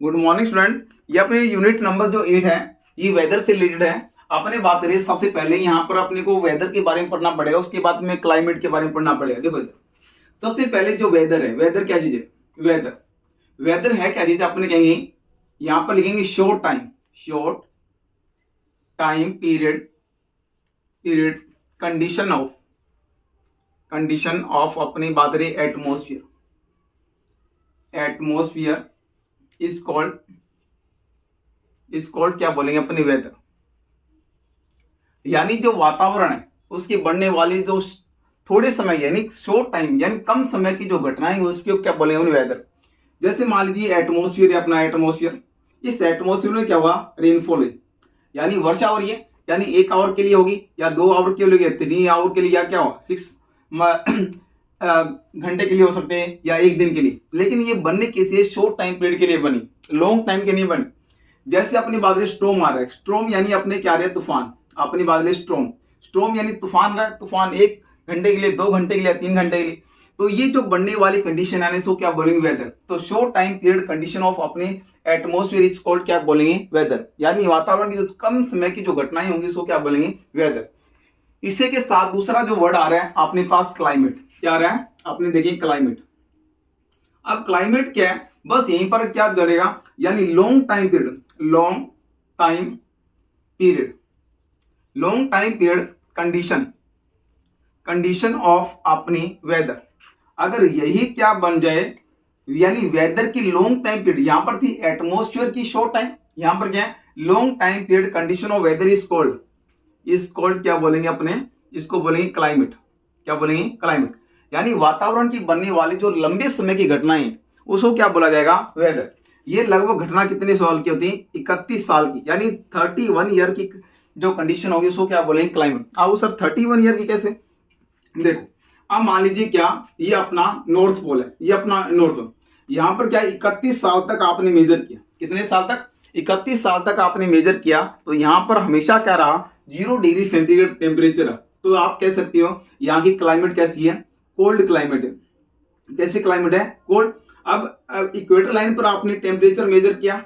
Good morning student. ये अपने unit number जो 8 है ये वेदर से रिलेटेड है। अपने बात करें सबसे पहले यहाँ पर अपने को वेदर के बारे में पढ़ना पड़ेगा, उसके बाद में क्लाइमेट के बारे में पढ़ना पड़ेगा। देखो सबसे पहले जो वेदर है, वेदर क्या चीज है? वेदर वेदर है क्या चीज? अपने कहेंगे यहाँ पर लिखेंगे short time period period condition of अपनी बात करें एटमोस्फियर इज कॉल्ड क्या बोलेंगे अपने वेदर। यानी जो वातावरण है उसकी बढ़ने वाली जो थोड़े समय यानी शॉर्ट टाइम यानी कम समय की जो घटनाएं उसके क्या बोलेंगे अपने वेदर। जैसे मान लीजिए एटमोस्फियर है अपना एटमोस्फियर, इस एटमोस्फियर में क्या हुआ? रेनफॉल है यानी वर्षा हो रही है, यानी 1 आवर के लिए होगी या 2 आवर के लिए होगी, 3 आवर के लिए, या क्या हो 6 घंटे के लिए हो सकते हैं या 1 दिन के लिए। लेकिन ये बनने किसी शॉर्ट टाइम पीरियड के लिए बनी, लॉन्ग टाइम के नहीं बनी। जैसे अपनी बात स्ट्रोम आ रहा है, स्ट्रोम यानी अपने क्या रहे तूफान। अपनी बात स्ट्रोम यानी तूफान रहा है, तूफान 1 घंटे के लिए, 2 घंटे के लिए, 3 घंटे के लिए। तो ये जो बनने वाली कंडीशन है इसको क्या बोलेंगे? वेदर। तो short time period condition of अपने एटमोस्फियर इज कॉल्ड क्या बोलेंगे? वेदर। यानी वातावरण की जो कम समय की जो घटनाएं होंगी उसको क्या बोलेंगे? वेदर। इसी के साथ दूसरा जो वर्ड आ रहा है अपने पास क्लाइमेट। क्या आ रहा है? अपने देखिए क्लाइमेट। अब क्लाइमेट क्या है? बस यहीं पर क्या डलेगा, यानी long time period condition of अपनी वेदर। अगर यही क्या बन जाए, यानी वेदर की लॉन्ग टाइम पीरियड, यहां पर थी एटमोस्फियर की शॉर्ट टाइम, यहां पर क्या है? Long time period condition of weather is called क्या बोलेंगे अपने? इसको बोलेंगे क्लाइमेट। क्या बोलेंगे? क्लाइमेट। यानी वातावरण की बनने वाली जो लंबे समय की घटनाएं उसको क्या बोला जाएगा? वेदर। ये लगभग घटना कितने साल की होती है? 31 साल की, यानी 31 ईयर की जो कंडीशन होगी उसको क्या बोलेंगे? क्लाइमेट। अब सर 31 ईयर की कैसे? देखो अब मान लीजिए क्या ये अपना नॉर्थ पोल है, ये अपना नॉर्थ पोल, यहां पर क्या 31 साल तक आपने मेजर किया। कितने साल तक? 31 साल तक आपने मेजर किया। तो यहां पर हमेशा क्या रहा? 0 डिग्री सेंटीग्रेड टेम्परेचर रहा। तो आप कह सकते हो यहाँ की क्लाइमेट कैसी है? कोल्ड क्लाइमेट है। कैसी क्लाइमेट है? कोल्ड। अब इक्वेटर लाइन पर आपने टेम्परेचर मेजर किया,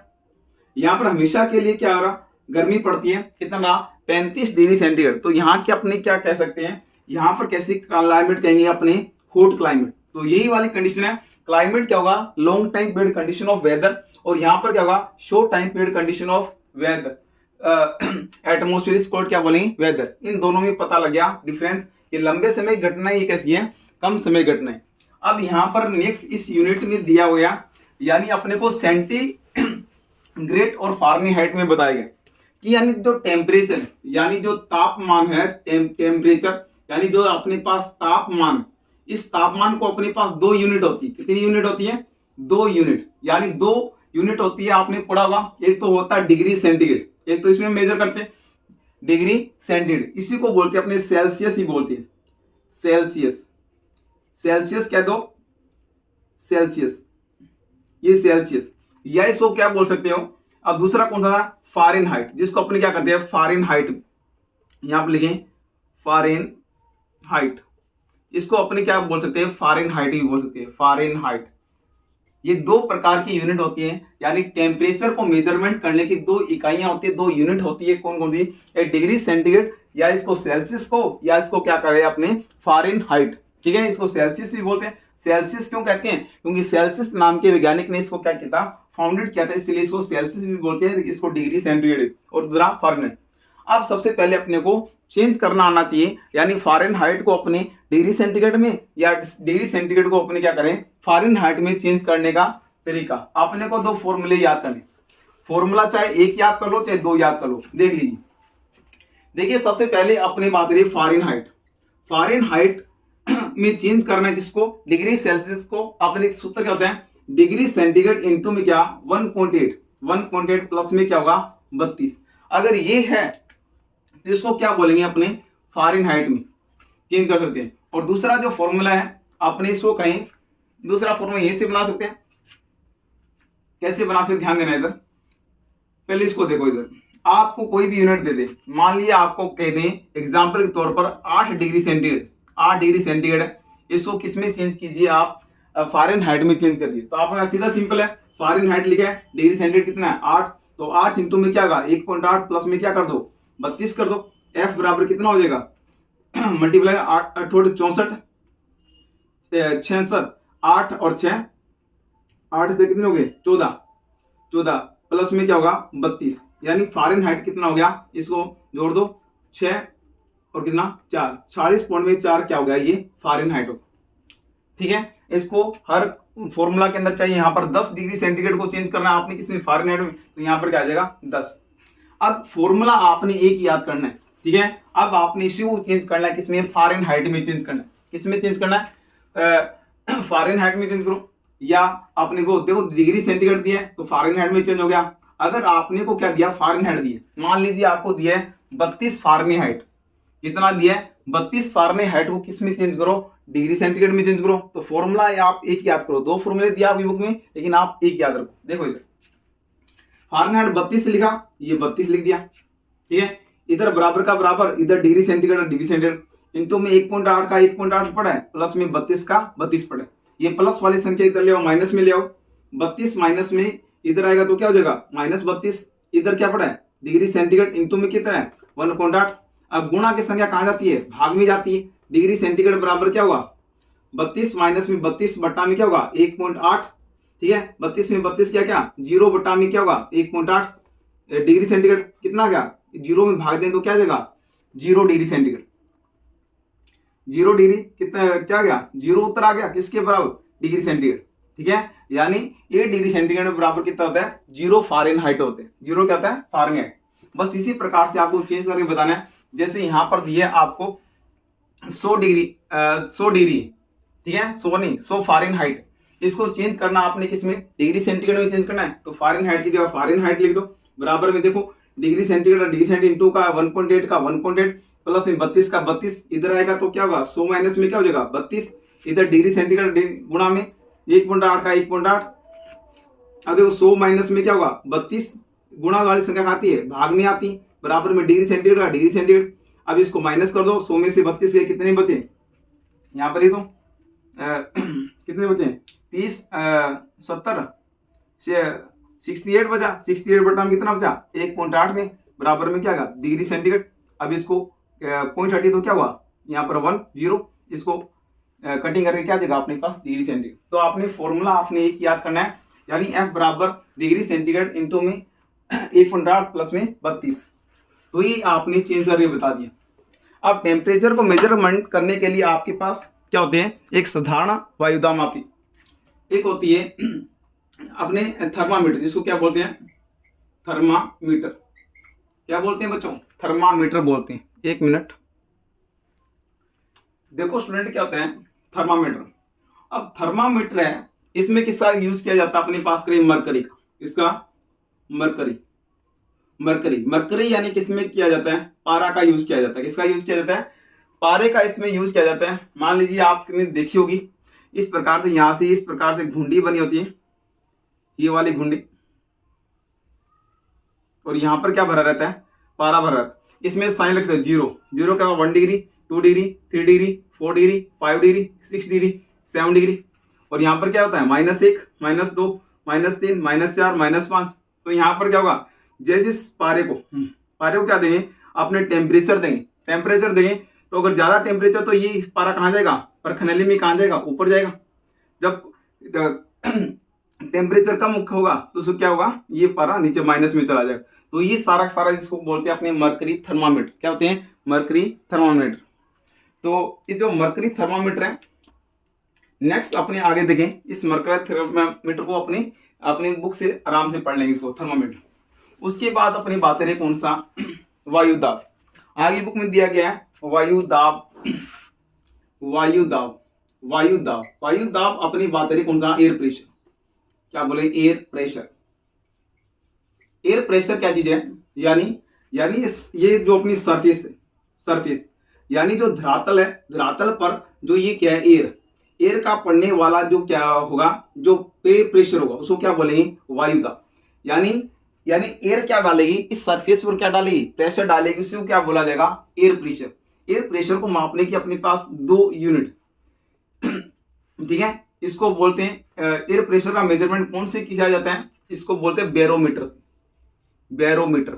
यहां पर हमेशा के लिए क्या हो रहा? गर्मी पड़ती है। कितना रहा? 35 डिग्री सेंटीग्रेड। तो यहाँ के अपने क्या कह सकते हैं? यहां पर कैसी क्लाइमेट कहेंगे अपने? Hot climate. तो यही वाली कंडीशन है। क्लाइमेट क्या होगा? Long time period condition of weather. और यहां पर क्या होगा? Short time period condition of weather. Atmosphere is called क्या बोलेंगे? वेदर। इन दोनों में पता लग गया डिफरेंस। ये लंबे समय घटनाएं, ये कैसी है? कम समय घटनाएं। अब यहां पर नेक्स्ट इस यूनिट में दिया हुआ, यानी अपने को सेंटीग्रेड और फारेनहाइट में बताया गया कि यानी जो टेम्परेचर यानी जो तापमान है, टेम्परेचर यानी जो अपने पास तापमान, इस तापमान को अपने पास 2 यूनिट होती है। कितनी यूनिट होती है? 2 यूनिट। यानी 2 यूनिट होती है, आपने पढ़ा होगा। एक तो होता है डिग्री सेंटीग्रेड, एक तो इसमें मेजर करते हैं डिग्री सेंटीग्रेड। इसी को बोलते हैं अपने सेल्सियस ही बोलते हैं। सेल्सियस कह दो, सेल्सियस, ये सेल्सियस, या इसको क्या बोल सकते हो? अब दूसरा कौन था? फारेनहाइट, जिसको अपने क्या करते हैं? फारेनहाइट। यहां पर लिखें फारेनहाइट। इसको अपने क्या बोल सकते हैं? फारेनहाइट ही बोल सकते हैं। फारेनहाइट। ये 2 प्रकार की यूनिट होती है, यानी टेम्परेचर को मेजरमेंट करने की 2 इकाइयां होती है, 2 यूनिट होती है। कौन कौन सी? एक डिग्री सेंटीग्रेड, या इसको सेल्सियस को, या इसको क्या करें अपने? फारेनहाइट। ठीक है, इसको सेल्सियस भी बोलते हैं। सेल्सियस क्यों कहते हैं? क्योंकि सेल्सियस नाम के वैज्ञानिक ने इसको क्या किया था? फाउंडेड किया था, इसलिए इसको सेल्सियस भी बोलते हैं, इसको डिग्री सेंटीग्रेड और दूसरा फारेनहाइट। अब सबसे पहले अपने को चेंज करना आना चाहिए, यानी फारेनहाइट को अपने डिग्री सेंटीग्रेड में या डिग्री सेंटीग्रेड को अपने क्या करें? फारेनहाइट में चेंज करने का तरीका। अपने को 2 फॉर्मूले याद करने। फॉर्मूला चाहे 1 याद कर लो चाहे 2 याद कर लो। देख लीजिए, देखिए सबसे पहले अपनी बात करिए फारेनहाइट में चेंज करना है किसको? डिग्री सेल्सियस को। अपने सूत्र क्या होता है? डिग्री सेंटीग्रेड इंटू में क्या? 1.8 प्लस में क्या होगा? 32। अगर ये है तो इसको क्या बोलेंगे अपने? फारेनहाइट में चेंज कर सकते हैं। और दूसरा जो फॉर्मूला है अपने इसको कहीं दूसरा फॉर्मूला यहीं से बना सकते हैं। कैसे बना सकते? ध्यान देना इधर। पहले इसको देखो, इधर आपको कोई भी यूनिट दे दे, मान लिया आपको कह दें एग्जांपल के तौर पर 8 डिग्री सेंटीग्रेड है, इसको किस में चेंज कीजिए आप? फ़ारेनहाइट में चेंज कर दिए। तो आपका सीधा सिंपल है, फ़ारेनहाइट लिखा है, डिग्री सेंटीग्रेड कितना है 8, तो 8 इंटू में क्या होगा 1.8 प्लस में क्या कर दो 32 कर दो। एफ बराबर कितना हो जाएगा मल्टीप्लाई 8 64 66 8 और 6 8 से कितने हो गए 14 प्लस में क्या होगा 32, यानी फ़ारेनहाइट कितना हो गया, इसको जोड़ दो 6 और कितना 4, 40.4 क्या हो गया ये फ़ारेनहाइट हो। ठीक है, इसको हर फॉर्मूला के अंदर चाहिए। यहाँ पर 10 डिग्री सेंटीग्रेड को चेंज करना है आपने किसमें फ़ारेनहाइट में, तो यहाँ पर क्या आ जाएगा 10। अब फॉर्मूला आपने एक याद करना है, ठीक है। अब आपने इसी को चेंज करना है किसमें फ़ारेनहाइट में चेंज करना है। किसमें चेंज करना है फ़ारेनहाइट में चेंज करो, या आपने को देखो डिग्री सेंटीग्रेड दिया है तो फ़ारेनहाइट में चेंज हो गया। अगर आपने को क्या दिया फ़ारेनहाइट दिया, मान लीजिए आपको दिया है 32 फ़ारेनहाइट, कितना दिया है 32 फ़ारेनहाइट को किस में चेंज करो डिग्री सेंटीग्रेड में चेंज करो। तो फॉर्मूला आप एक याद करो, दो फॉर्मूले दिया आपकी बुक में लेकिन आप एक याद रखो। देखो इधर फ़ारेनहाइट 32 लिखा, ये 32 लिख दिया, ठीक है। इधर बराबर का बराबर, इधर डिग्री सेंटीग्रेड इनटू में 1.8 का 1.8 पड़ा है, प्लस में 32 का 32 पड़ा है। ये प्लस वाली संख्या इधर ले आओ, माइनस में ले आओ, 32 माइनस में इधर आएगा तो क्या हो जाएगा -32। इधर क्या पड़ा है डिग्री सेंटीग्रेड इनटू में कितना है 1.8। अब गुणा की संख्या कहाँ जाती है भाग में जाती है। डिग्री सेंटीग्रेड बराबर क्या होगा 32 माइनस में 32 बट्टा में क्या होगा 1.8, ठीक है। 32 में 32 क्या 0 बट्टा में क्या होगा 1.8। डिग्री सेंटीग्रेड कितना गया 0 में भाग दें तो क्या आ जाएगा 0 डिग्री सेंटीग्रेड। 0 डिग्री कितना क्या गया 0 उत्तर आ गया किसके बराबर डिग्री सेंटीग्रेड, ठीक है। यानी 1 डिग्री सेंटीग्रेड में बराबर कितना होता है 0 फ़ारेनहाइट होते हैं। 0 क्या होता है फ़ारेनहाइट। बस इसी प्रकार से आपको चेंज करके बताना है। जैसे यहाँ पर दिया आपको 100 डिग्री, ठीक है 100 नहीं 100 फ़ारेनहाइट, इसको चेंज करना आपने किसमें डिग्री सेंटीग्रेड में चेंज करना है। तो फ़ारेनहाइट की जगह फ़ारेनहाइट लिख दो, बराबर में देखो डिग्री सेंटीग्रेड इंटू का 1.8 का 1.8 प्लस में 32 का 32, इधर आएगा तो क्या होगा 100 माइनस में क्या हो जाएगा 32। इधर डिग्री सेंटीग्रेड गुणा में 1.8 का 1.8, अब देखो 100 माइनस में क्या होगा 32, गुणा वाली संख्या आती है भाग में आती, बराबर में डिग्री सेंटीग्रेड का डिग्री सेंटीग्रेड। अब इसको माइनस कर दो, 100 में से 32 के कितने बचे यहाँ पर ही तो कितने बचे 30 70 68 बचा, 68 बटा में कितना बचा 1.8 में, बराबर में क्या होगा डिग्री सेंटीग्रेड। अब इसको पॉइंट हटी तो क्या हुआ यहाँ पर 1 0, इसको कटिंग करके क्या देगा अपने पास डिग्री सेंटीग्रेड। तो आपने फॉर्मूला आपने एक याद करना है, यानी एफ बराबर डिग्री सेंटीग्रेड इंटू में 1.8 प्लस में 32। तो ये आपने चेंज करके बता दिया। अब टेम्परेचर को मेजरमेंट करने के लिए आपके पास क्या होते हैं, एक साधारण वायुदाब मापी, एक होती है अपने थर्मामीटर, जिसको क्या बोलते हैं थर्मामीटर। क्या बोलते हैं बच्चों थर्मामीटर बोलते हैं। एक मिनट देखो स्टूडेंट क्या होता है थर्मामीटर। अब थर्मामीटर है, इसमें किसका यूज किया जाता है अपने पास करिए मरकरी का। इसका मरकरी यानी किसमें किया जाता है पारा का यूज किया जाता है। किसका यूज किया जाता है पारे का इसमें यूज किया जाता है। मान लीजिए आपने देखी होगी इस प्रकार से, यहां से इस प्रकार से घुंडी बनी होती है, ये वाली घुंडी, और यहां पर क्या भरा रहता है पारा भरा रहता है। इसमें साइन लिखते हैं 0 क्या 1 degree 2 degree 3 degree 4 degree 5 degree 6 degree 7 degree, और यहाँ पर क्या होता है -1 -2 -3 -4 -5। तो यहाँ पर क्या होगा जैसे इस पारे को क्या देंगे अपने टेम्परेचर देंगे। तो अगर ज्यादा टेम्परेचर तो ये इस पारा कहाँ जाएगा परखनली में कहाँ जाएगा ऊपर जाएगा। जब टेम्परेचर कम होगा तो उसको क्या होगा ये पारा नीचे माइनस में चला जाएगा। तो ये सारा जिसको बोलते हैं अपने मरकरी थर्मामीटर, क्या होते हैं मरकरी थर्मामीटर। तो इस जो मरकरी थर्मामीटर है, नेक्स्ट अपने आगे देखें इस मरकरी थर्मामीटर को अपनी बुक से आराम से पढ़ लेंगे इसको थर्मामीटर। उसके बाद अपनी बातें रहे कौन सा वायुदाब। आगे बुक में दिया गया है वायुदाब। अपनी बात रही कौन सा एयर प्रेशर। क्या बोले एयर प्रेशर क्या चीज है, यानी ये जो अपनी सरफेस यानी जो धरातल है, धरातल पर जो ये क्या है एयर का पड़ने वाला जो क्या होगा जो प्रेशर होगा उसको क्या बोलेंगे वायुदाब। यानी एयर क्या डालेगी इस सरफेस पर क्या डालेगी प्रेशर डालेगी, उसको क्या बोला जाएगा एयर प्रेशर। एयर प्रेशर को मापने की अपने पास 2 यूनिट, ठीक है। इसको बोलते हैं एयर प्रेशर का मेजरमेंट कौन से किया जाता है, इसको बोलते हैं बैरोमीटर से। बैरोमीटर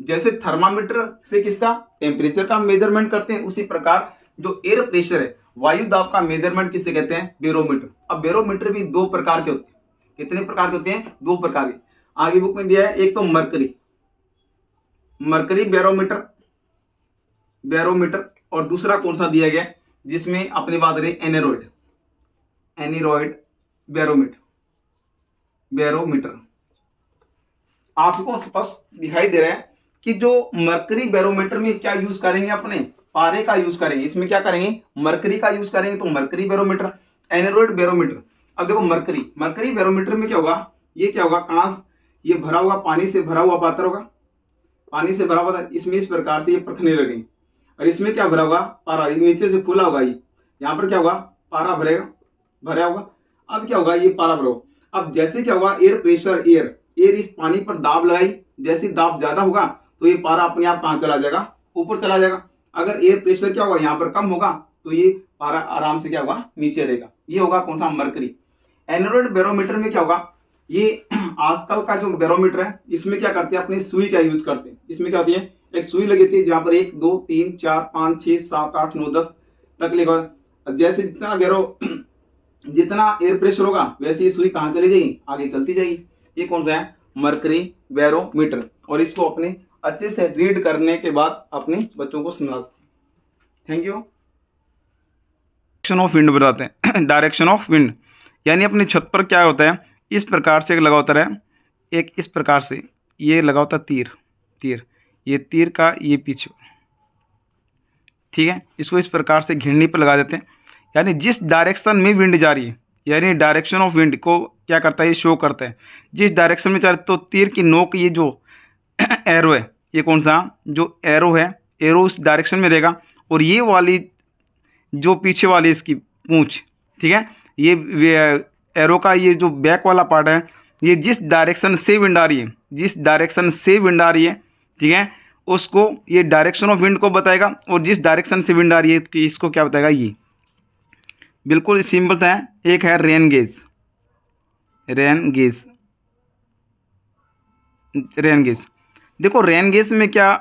जैसे थर्मामीटर से किसका टेम्परेचर का मेजरमेंट करते हैं, उसी प्रकार जो एयर प्रेशर है, वायु दाब का मेजरमेंट किसे कहते हैं, बैरोमीटर। अब बैरोमीटर भी दो प्रकार के होते हैं। कितने प्रकार के होते हैं, दो प्रकार के। आगे बुक में दिया है, एक तो मरकरी, मरकरी बैरोमीटर, बैरोमीटर, और दूसरा कौन सा दिया गया जिसमें अपनी बात रही, एनेरॉइड, एनीरॉइड बैरोमीटर, बैरोमीटर। आपको स्पष्ट दिखाई दे रहा है कि जो मरकरी बैरोमीटर में क्या यूज करेंगे, अपने पारे का यूज करेंगे, इसमें क्या करेंगे, मरकरी का यूज करेंगे, तो मरकरी बैरोमीटर, एनेरॉइड बैरोमीटर। अब देखो मरकरी, मरकरी बैरोमीटर में क्या होगा, ये क्या होगा, कांच ये भरा हुआ, पानी से भरा हुआ पात्र होगा, पानी से भरा हुआ था, इसमें इस प्रकार से ये परखने लगेंगे। और इसमें क्या भरा होगा, पारा, नीचे से खुला होगा, ये यहाँ पर क्या होगा, पारा भरेगा, भरा होगा। अब क्या होगा, ये पारा भरा होगा। अब जैसे क्या होगा, एयर प्रेशर, एयर इस पानी पर दाब लगाई, जैसे दाब ज्यादा होगा तो ये पारा अपने आप कहाँ चला जाएगा, ऊपर चला जाएगा। अगर एयर प्रेशर क्या होगा, यहाँ पर कम होगा तो ये पारा आराम से क्या होगा, नीचे रहेगा। ये होगा कौन सा, मरकरी। एनेरॉइड बैरोमीटर में क्या होगा, ये आजकल का जो बैरोमीटर है, इसमें क्या करते हैं, अपनी सुई का यूज करते हैं। इसमें क्या होती है, एक सुई लगी थी जहां पर 1 2 3 4 5 6 7 8 9 10 तक लिखा। जैसे जितना एयर प्रेशर होगा वैसे ये सुई कहाँ चली जाएगी, आगे चलती जाएगी। ये कौन सा है, मरकरी बैरोमीटर। और इसको अपने अच्छे से रीड करने के बाद अपने बच्चों को समझा सकते। Thank you. Direction of wind बताते हैं। डायरेक्शन ऑफ विंड यानी अपनी छत पर क्या होता है, इस प्रकार से लगा होता है, एक इस प्रकार से ये लगा होता है तीर, तीर, ये तीर का ये पीछे, ठीक है। इसको इस प्रकार से घिरनी पर लगा देते हैं, यानी जिस डायरेक्शन में विंड जा रही है, यानी डायरेक्शन ऑफ विंड को क्या करता है, ये शो करता है जिस डायरेक्शन में जा रही है। तो तीर की नोक, ये जो एरो है, ये कौन सा, जो एरो है, एरो उस डायरेक्शन में रहेगा। और ये वाली जो पीछे वाली इसकी पूंछ, ठीक है, ये एरो का ये जो बैक वाला पार्ट है, ये जिस डायरेक्शन से विंड आ रही है, जिस डायरेक्शन से विंड आ रही है, ठीक है, उसको ये डायरेक्शन ऑफ विंड को बताएगा। और जिस डायरेक्शन से विंड आ रही है इसको क्या बताएगा, ये बिल्कुल सिंपल है। एक है rain gauge, rain gauge, rain gauge. देखो रेन गेज में क्या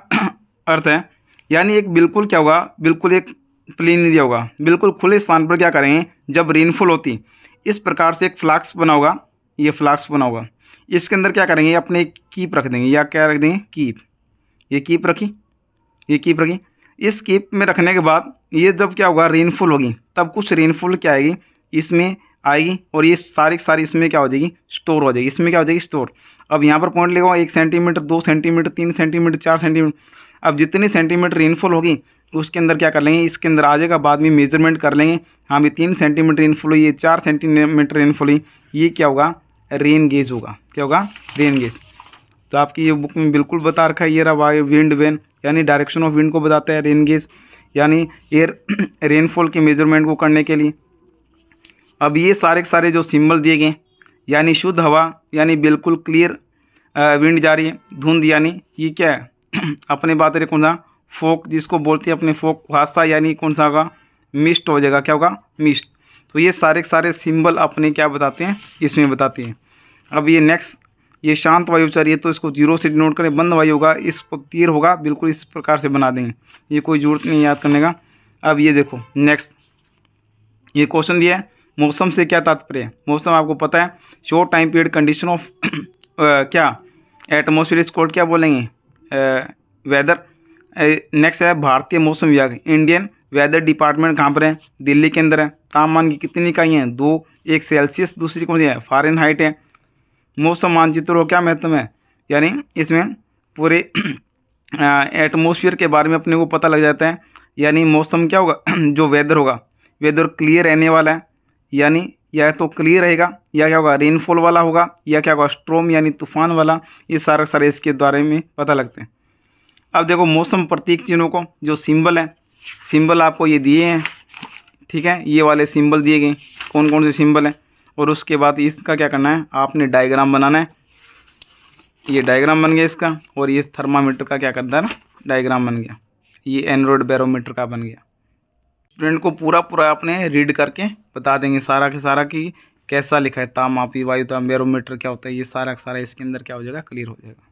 अर्थ है, यानी एक बिल्कुल क्या होगा, बिल्कुल एक प्लेन एरिया होगा, बिल्कुल खुले स्थान पर क्या करेंगे, जब रेनफॉल होती इस प्रकार से एक फ्लास्क बना होगा, ये फ्लास्क बना होगा, इसके अंदर क्या करेंगे, अपने एक कीप रख देंगे, या क्या रख देंगे, कीप। ये कीप रखी, ये कीप रखी। इस कीप में रखने के बाद ये जब क्या होगा, रेनफॉल होगी, तब कुछ रेनफॉल क्या आएगी, इसमें आएगी, और ये सारी सारी इसमें क्या हो जाएगी, स्टोर हो जाएगी। इसमें क्या हो जाएगी, स्टोर। अब यहाँ पर पॉइंट लेगा 1 सेंटीमीटर, 2 सेंटीमीटर, 3 सेंटीमीटर, 4 सेंटीमीटर। अब जितनी सेंटीमीटर रेनफॉल होगी उसके अंदर क्या कर लेंगे, इसके अंदर आ जाएगा, बाद में मेजरमेंट कर लेंगे। हाँ भी 3 सेंटीमीटर रेनफॉल हुई, ये 4 सेंटीमीटर रेनफॉल हुई, ये क्या होगा, रेन गेज होगा। क्या होगा, रेन गेज। तो आपकी ये बुक में बिल्कुल बता रखा है, ये रहा विंड वेन, यानी डायरेक्शन ऑफ विंड को बताता है। रेन गेज यानी एयर रेनफॉल के मेजरमेंट को करने के लिए। अब ये सारे के सारे जो सिंबल दिए गए, यानी शुद्ध हवा, यानी बिल्कुल क्लियर विंड जा रही है। धुंध यानी ये क्या है अपने बात रहे, कौन सा, फोक, जिसको बोलते हैं अपने फोक हादसा, यानी कौन सा होगा, मिस्ट हो जाएगा। क्या होगा, मिस्ट। तो ये सारे के सारे सिंबल अपने क्या बताते हैं, इसमें बताते हैं। अब ये नेक्स्ट, ये शांत वायु चल रही है तो इसको 0 से डिनोट करें। बंद वायु होगा, इसको तीर होगा, बिल्कुल इस प्रकार से बना देंगे, ये कोई जरूरत नहीं याद करने का। अब ये देखो नेक्स्ट, ये क्वेश्चन दिया है, मौसम से क्या तात्पर्य है। मौसम आपको पता है, short time period condition of क्या एटमोसफियर, इसको क्या बोलेंगे, वेदर। नेक्स्ट है भारतीय मौसम विभाग, इंडियन वेदर डिपार्टमेंट कहाँ पर है, दिल्ली के अंदर है। तापमान की कितनी इकाई हैं, 2, एक सेल्सियस, दूसरी कौन सी है, फ़ारेनहाइट है। मौसम मानचित्र को क्या महत्व है, यानी इसमें पूरे एटमोसफियर के बारे में अपने को पता लग जाता है। यानी मौसम क्या होगा जो वेदर होगा, वेदर क्लियर रहने वाला है, यानी या तो क्लियर रहेगा, या क्या होगा, रेनफॉल वाला होगा, या क्या होगा, स्ट्रॉम यानी तूफान वाला। ये सारे इसके बारे में पता लगते हैं। अब देखो मौसम प्रतीक चिन्हों को, जो सिंबल है, सिंबल आपको ये दिए हैं, ठीक है, ये वाले सिंबल दिए गए, कौन कौन से सिंबल हैं। और उसके बाद इसका क्या करना है, आपने डायग्राम बनाना है। ये डायग्राम बन गया इसका, और ये थर्मामीटर का क्या करता है ना, डायग्राम बन गया। ये एनरोड बैरोमीटर का बन गया। स्टूडेंट को पूरा पूरा अपने रीड करके बता देंगे सारा के सारा कि कैसा लिखा है, तापमापी, वायु ताप, बैरोमीटर क्या होता है, ये सारा का सारा इसके अंदर क्या हो जाएगा, क्लियर हो जाएगा।